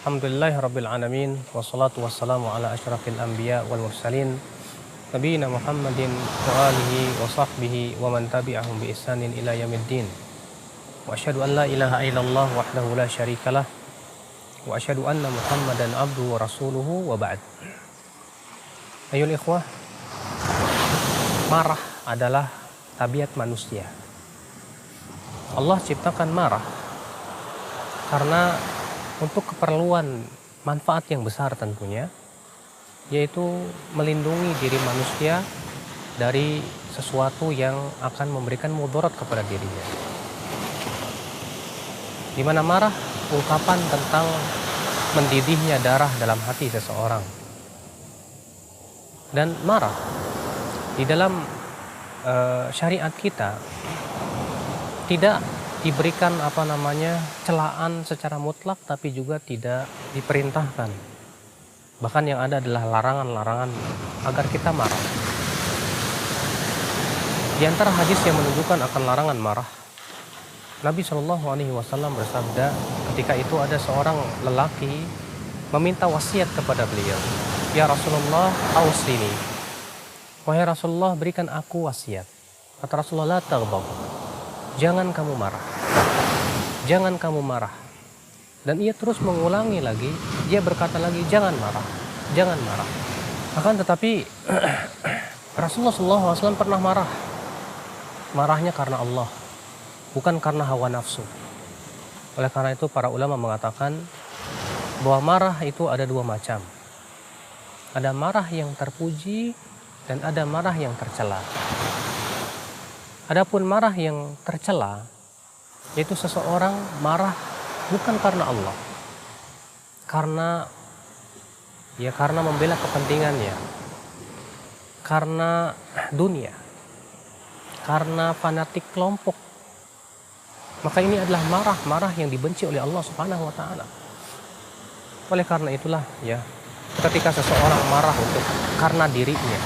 Alhamdulillahirabbil alamin wassalatu wassalamu ala asyrafil anbiya wal mursalin nabiyina Muhammadin wa alihi wa sahbihi wa man tabi'ahum bi ihsanin ila yaumiddin. Wa asyhadu an la ilaha illallah wahdahu la syarikalah wa asyhadu anna Muhammadan abduhu wa rasuluhu wa ba'd. Ayol ikhwah, marah adalah tabiat manusia. Allah ciptakan marah karena untuk keperluan manfaat yang besar tentunya, yaitu melindungi diri manusia dari sesuatu yang akan memberikan mudarat kepada dirinya. Di mana marah ungkapan tentang mendidihnya darah dalam hati seseorang. Dan marah di dalam syariat kita tidak diberikan celaan secara mutlak, tapi juga tidak diperintahkan. Bahkan yang ada adalah larangan-larangan agar kita marah. Di antara hadis yang menunjukkan akan larangan marah, Nabi Shallallahu Alaihi Wasallam bersabda ketika itu ada seorang lelaki meminta wasiat kepada beliau, "Ya Rasulullah, ausini." Wahai Rasulullah, berikan aku wasiat. Kata Rasulullah, "La taghdab." Jangan kamu marah. Jangan kamu marah. Dan ia terus mengulangi lagi, dia berkata lagi, "Jangan marah. Jangan marah." Akan tetapi Rasulullah SAW pernah marah. Marahnya karena Allah, bukan karena hawa nafsu. Oleh karena itu para ulama mengatakan bahwa marah itu ada dua macam. Ada marah yang terpuji dan ada marah yang tercela. Adapun marah yang tercela, yaitu seseorang marah bukan karena Allah, karena membela kepentingannya, karena dunia, karena fanatik kelompok. Maka ini adalah marah yang dibenci oleh Allah Subhanahu wa taala. Oleh karena itulah ketika seseorang marah karena dirinya,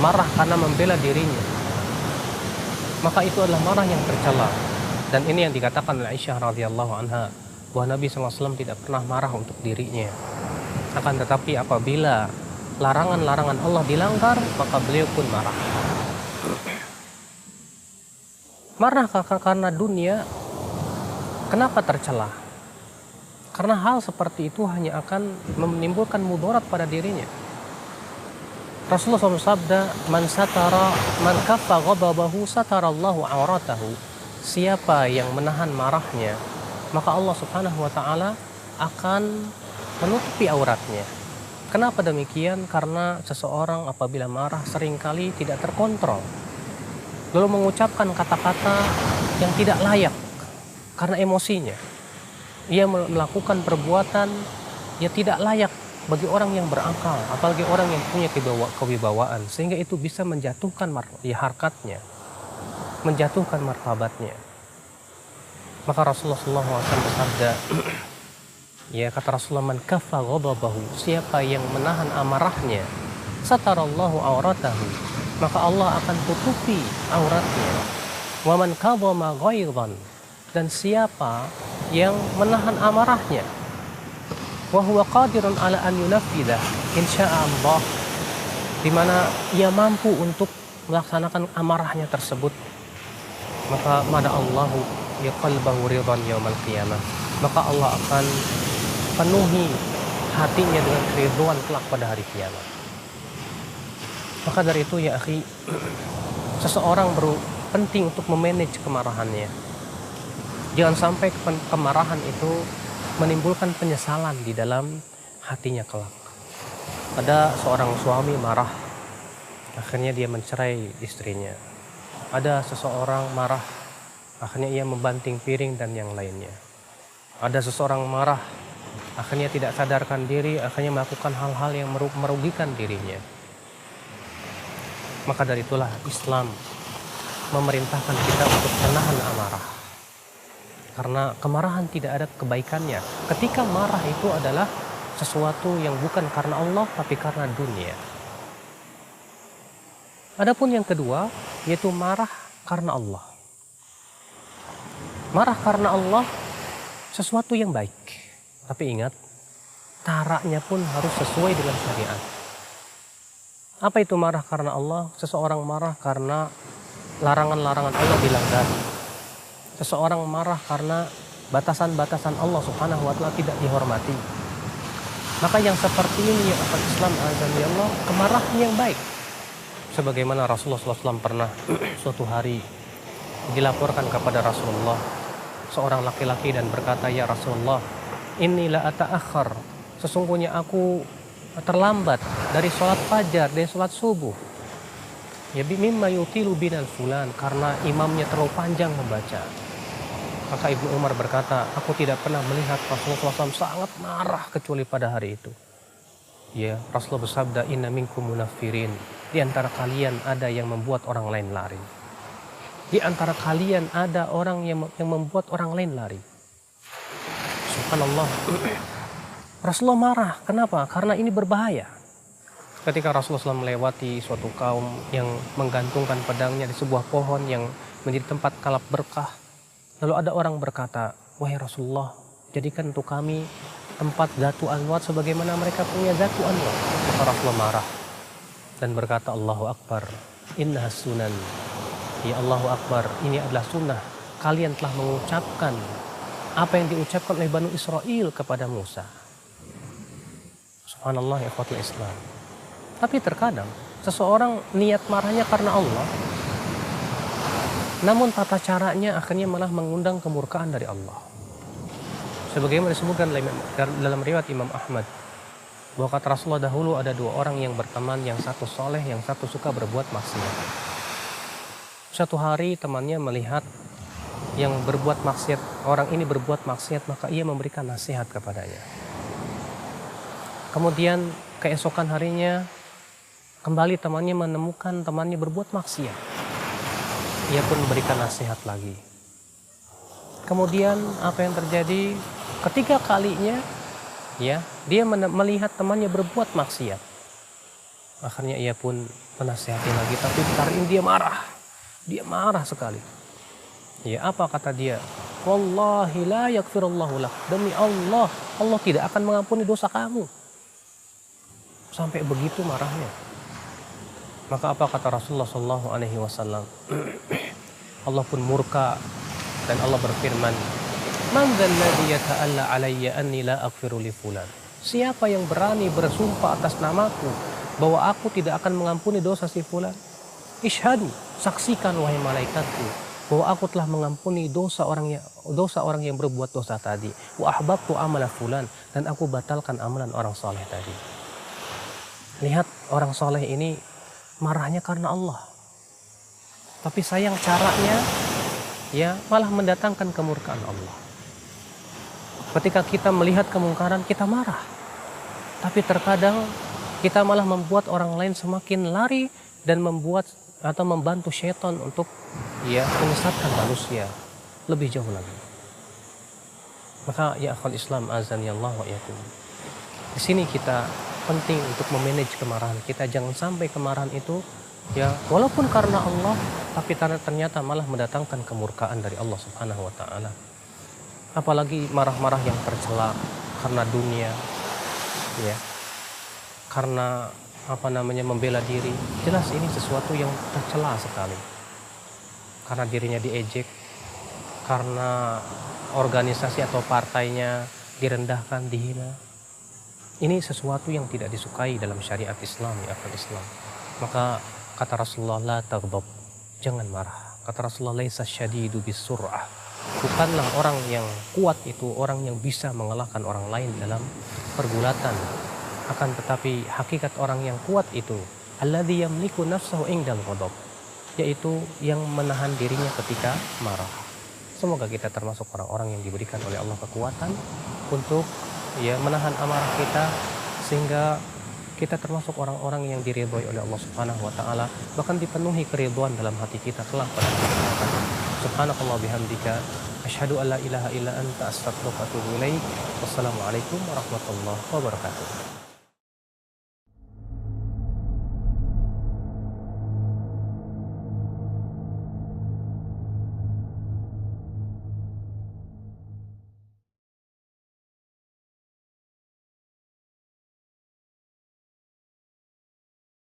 marah karena membela dirinya, maka itu adalah marah yang tercela. Dan ini yang dikatakan oleh Aisyah radhiyallahu anha, bahwa Nabi SAW tidak pernah marah untuk dirinya. Akan tetapi apabila larangan-larangan Allah dilanggar, maka beliau pun marah. Marah karena dunia, kenapa tercela? Karena hal seperti itu hanya akan menimbulkan mudarat pada dirinya. Rasulullah SAW sabda, man kaffa ghadabahu satarallahu auratahu. Siapa yang menahan marahnya, maka Allah Subhanahu wa taala akan menutupi auratnya. Kenapa demikian? Karena seseorang apabila marah seringkali tidak terkontrol, lalu mengucapkan kata-kata yang tidak layak karena emosinya. Ia melakukan perbuatan yang tidak layak bagi orang yang berakal, apalagi orang yang punya kewibawaan, sehingga itu bisa menjatuhkan harkatnya, menjatuhkan martabatnya. Maka Rasulullah SAW bersabda, kata Rasulullah, man kaffa ghadabahu, siapa yang menahan amarahnya, satarallahu auratahu, maka Allah akan tutupi auratnya. Wa man kadhama ghaidhan, dan siapa yang menahan amarahnya, wa huwa qadirun ala an yunaffidha insya'a Allah, di mana ia mampu untuk melaksanakan amarahnya tersebut, maka mada Allahu ya qalbahu ridhan yaumal qiyamah, maka Allah akan penuhi hatinya dengan keriduan kelak pada hari kiamat. Maka dari itu ya akhi, seseorang penting untuk memanage kemarahannya. Jangan sampai kemarahan itu menimbulkan penyesalan di dalam hatinya kelak. Ada seorang suami marah, akhirnya dia mencerai istrinya. Ada seseorang marah, akhirnya ia membanting piring dan yang lainnya. Ada seseorang marah, akhirnya tidak sadarkan diri, akhirnya melakukan hal-hal yang merugikan dirinya. Maka dari itulah Islam memerintahkan kita untuk menahan amarah. Karena kemarahan tidak ada kebaikannya. Ketika marah itu adalah sesuatu yang bukan karena Allah, tapi karena dunia. Adapun yang kedua, yaitu marah karena Allah. Marah karena Allah sesuatu yang baik. Tapi ingat, caranya pun harus sesuai dengan syariat. Apa itu marah karena Allah? Seseorang marah karena larangan-larangan Allah dilanggar. Seseorang marah karena batasan-batasan Allah Subhanahu wa Ta'ala tidak dihormati. Maka yang seperti ini ya akal Islam azan ya Allah, kemarahan yang baik. Sebagaimana Rasulullah SAW pernah suatu hari dilaporkan kepada Rasulullah seorang laki-laki dan berkata, ya Rasulullah, inilah ata'akhir, sesungguhnya aku terlambat dari sholat fajar, dari sholat subuh. Ya mimma yutilu binal fulan, karena imamnya terlalu panjang membaca. Maka Ibnu Umar berkata, aku tidak pernah melihat Rasulullah SAW sangat marah kecuali pada hari itu. Ya, Rasulullah bersabda, inna minkum munafirin. Di antara kalian ada yang membuat orang lain lari. Di antara kalian ada orang yang membuat orang lain lari. Subhanallah. Rasulullah marah. Kenapa? Karena ini berbahaya. Ketika Rasulullah SAW melewati suatu kaum yang menggantungkan pedangnya di sebuah pohon yang menjadi tempat kalap berkah. Lalu ada orang berkata, wahai Rasulullah, jadikan untuk kami tempat Zatu Anwar sebagaimana mereka punya Zatu Anwar. Maka Rasulullah marah dan berkata, Allahu Akbar, inna sunan. Ya Allahu Akbar, ini adalah sunnah. Kalian telah mengucapkan apa yang diucapkan oleh Banu Israel kepada Musa. Subhanallah ya ikhwatul Islam. Tapi terkadang seseorang niat marahnya karena Allah, namun tata caranya akhirnya malah mengundang kemurkaan dari Allah. Sebagaimana disebutkan dalam riwayat Imam Ahmad, bahwa kata Rasulullah dahulu ada dua orang yang berteman, yang satu soleh, yang satu suka berbuat maksiat. Suatu hari temannya melihat yang berbuat maksiat, orang ini berbuat maksiat, maka ia memberikan nasihat kepadanya. Kemudian keesokan harinya kembali temannya menemukan temannya berbuat maksiat. Ia pun memberikan nasihat lagi. Kemudian apa yang terjadi? Ketiga kalinya, ya, dia melihat temannya berbuat maksiat. Akhirnya ia pun menasihati lagi, tapi kali ini dia marah. Dia marah sekali. Ya, apa kata dia? Wallahi la yaghfirullahu lak. Demi Allah, Allah tidak akan mengampuni dosa kamu. Sampai begitu marahnya. Maka apa kata Rasulullah SAW? Allah pun murka dan Allah berfirman, Man dzalladzi yata'alla 'alayya anni la aghfiru li fulan. Siapa yang berani bersumpah atas namaku bahwa aku tidak akan mengampuni dosa si fulan? Ishhadu, saksikan wahai malaikatku bahwa aku telah mengampuni dosa orang yang berbuat dosa tadi. Wa ahbabtu amala fulan, dan aku batalkan amalan orang soleh tadi. Lihat orang soleh ini marahnya karena Allah. Tapi sayang caranya ya malah mendatangkan kemurkaan Allah. Ketika kita melihat kemungkaran kita marah. Tapi terkadang kita malah membuat orang lain semakin lari dan membuat atau membantu syaitan untuk ya menyesatkan manusia lebih jauh lagi. Maka ya akhwal Islam azan ya Allah wa iyakum. Di sini kita penting untuk memanage kemarahan kita. Jangan sampai kemarahan itu ya walaupun karena Allah, tapi ternyata malah mendatangkan kemurkaan dari Allah Subhanahu wa Ta'ala. Apalagi marah-marah yang tercela karena dunia, ya, karena membela diri. Jelas ini sesuatu yang tercela sekali. Karena dirinya diejek, karena organisasi atau partainya direndahkan, dihina. Ini sesuatu yang tidak disukai dalam syariat Islam, ya akal Islam. Maka kata Rasulullah, la taghdab, jangan marah. Kata Rasulullah, laisa syadidu bisur'ah. Bukanlah orang yang kuat itu orang yang bisa mengalahkan orang lain dalam pergulatan. Akan tetapi hakikat orang yang kuat itu alladzi yamliku nafsahu indal ghadab, yaitu yang menahan dirinya ketika marah. Semoga kita termasuk orang-orang yang diberikan oleh Allah kekuatan untuk ya menahan amarah kita, sehingga kita termasuk orang-orang yang diridhoi oleh Allah Subhanahu wa Ta'ala, bahkan dipenuhi keridhaan dalam hati kita kelak pada hari kiamat. Subhanakallah bihamdika asyhadu an la ilaha illa anta astaghfiruka wa atubu ilaik. Wassalamualaikum warahmatullahi wabarakatuh.